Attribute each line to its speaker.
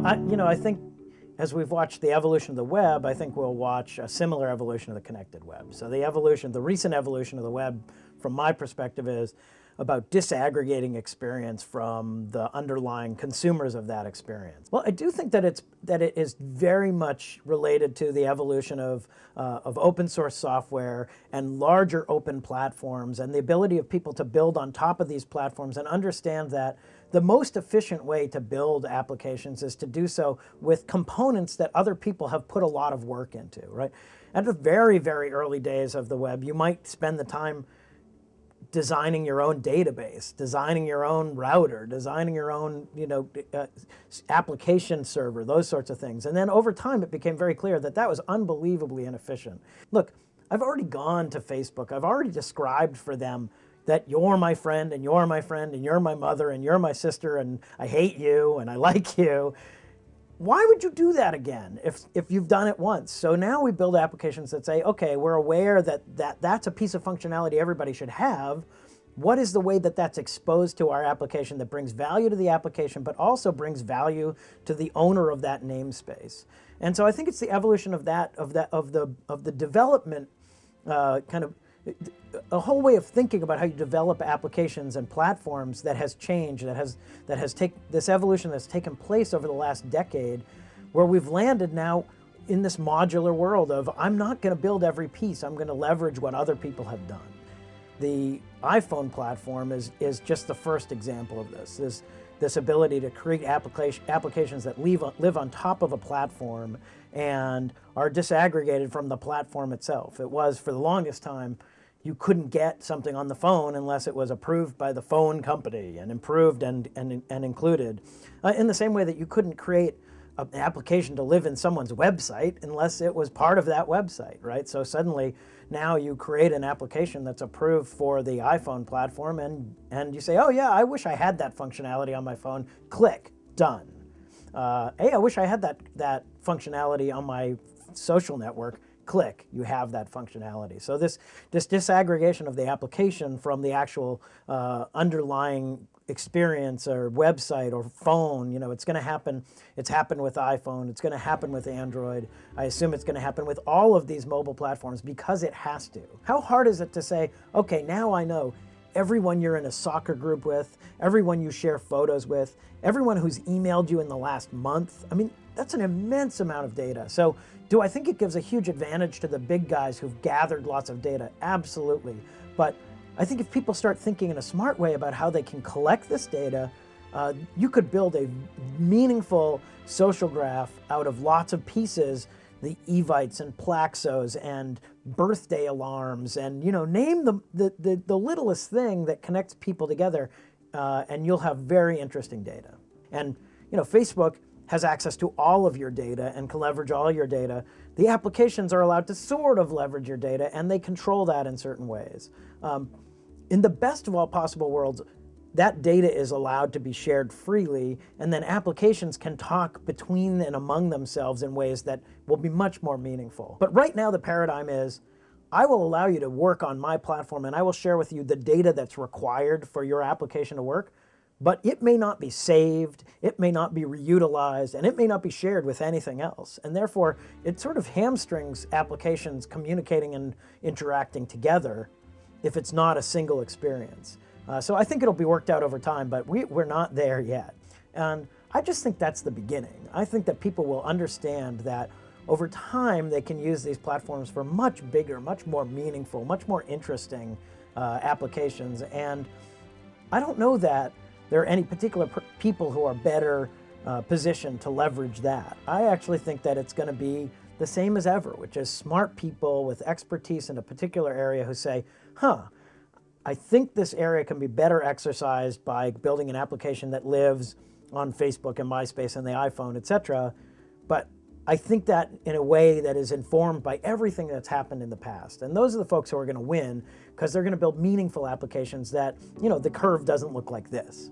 Speaker 1: Well, I think as we've watched the evolution of the web, I think we'll watch a similar evolution of the connected web. So the recent evolution of the web, from my perspective, is about disaggregating experience from the underlying consumers of that experience. Well, I do think that it is very much related to the evolution of open source software and larger open platforms, and the ability of people to build on top of these platforms and understand that the most efficient way to build applications is to do so with components that other people have put a lot of work into, right? At the very, very early days of the web, you might spend the time designing your own database, designing your own router, designing your own, application server, those sorts of things. And then over time, it became very clear that that was unbelievably inefficient. Look, I've already gone to Facebook. I've already described for them that you're my friend and you're my friend and you're my mother and you're my sister and I hate you and I like you. Why would you do that again if you've done it once? So now we build applications that say, okay, we're aware that that's a piece of functionality everybody should have. What is the way that that's exposed to our application that brings value to the application, but also brings value to the owner of that namespace? And so I think it's the evolution of the development kind of a whole way of thinking about how you develop applications and platforms that has changed, this evolution that's taken place over the last decade, where we've landed now in this modular world of I'm not going to build every piece, I'm going to leverage what other people have done. The iPhone platform is just the first example of this ability to create applications that live on top of a platform and are disaggregated from the platform itself. It was, for the longest time, you couldn't get something on the phone unless it was approved by the phone company and improved and included. In the same way that you couldn't create an application to live in someone's website unless it was part of that website, right? So suddenly now you create an application that's approved for the iPhone platform and you say, oh yeah, I wish I had that functionality on my phone. Click, done. Hey, I wish I had that functionality on my social network. Click, you have that functionality. So this disaggregation of the application from the actual underlying experience or website or phone, it's going to happen. It's happened with iPhone. It's going to happen with Android. I assume it's going to happen with all of these mobile platforms because it has to. How hard is it to say, okay, now I know everyone you're in a soccer group with, everyone you share photos with, everyone who's emailed you in the last month? I mean, that's an immense amount of data. So do I think it gives a huge advantage to the big guys who've gathered lots of data? Absolutely. But I think if people start thinking in a smart way about how they can collect this data, you could build a meaningful social graph out of lots of pieces, the evites and Plaxos and birthday alarms and, name the littlest thing that connects people together, and you'll have very interesting data. And, Facebook has access to all of your data and can leverage all your data. The applications are allowed to sort of leverage your data, and they control that in certain ways. In the best of all possible worlds, that data is allowed to be shared freely, and then applications can talk between and among themselves in ways that will be much more meaningful. But right now the paradigm is, I will allow you to work on my platform and I will share with you the data that's required for your application to work, but it may not be saved, it may not be reutilized, and it may not be shared with anything else. And therefore, it sort of hamstrings applications communicating and interacting together if it's not a single experience. So I think it'll be worked out over time, but we're not there yet. And I just think that's the beginning. I think that people will understand that over time they can use these platforms for much bigger, much more meaningful, much more interesting applications. And I don't know that there are any particular people who are better positioned to leverage that. I actually think that it's going to be the same as ever, which is smart people with expertise in a particular area who say, I think this area can be better exercised by building an application that lives on Facebook and MySpace and the iPhone, etc. But I think that in a way that is informed by everything that's happened in the past. And those are the folks who are going to win because they're going to build meaningful applications that, the curve doesn't look like this.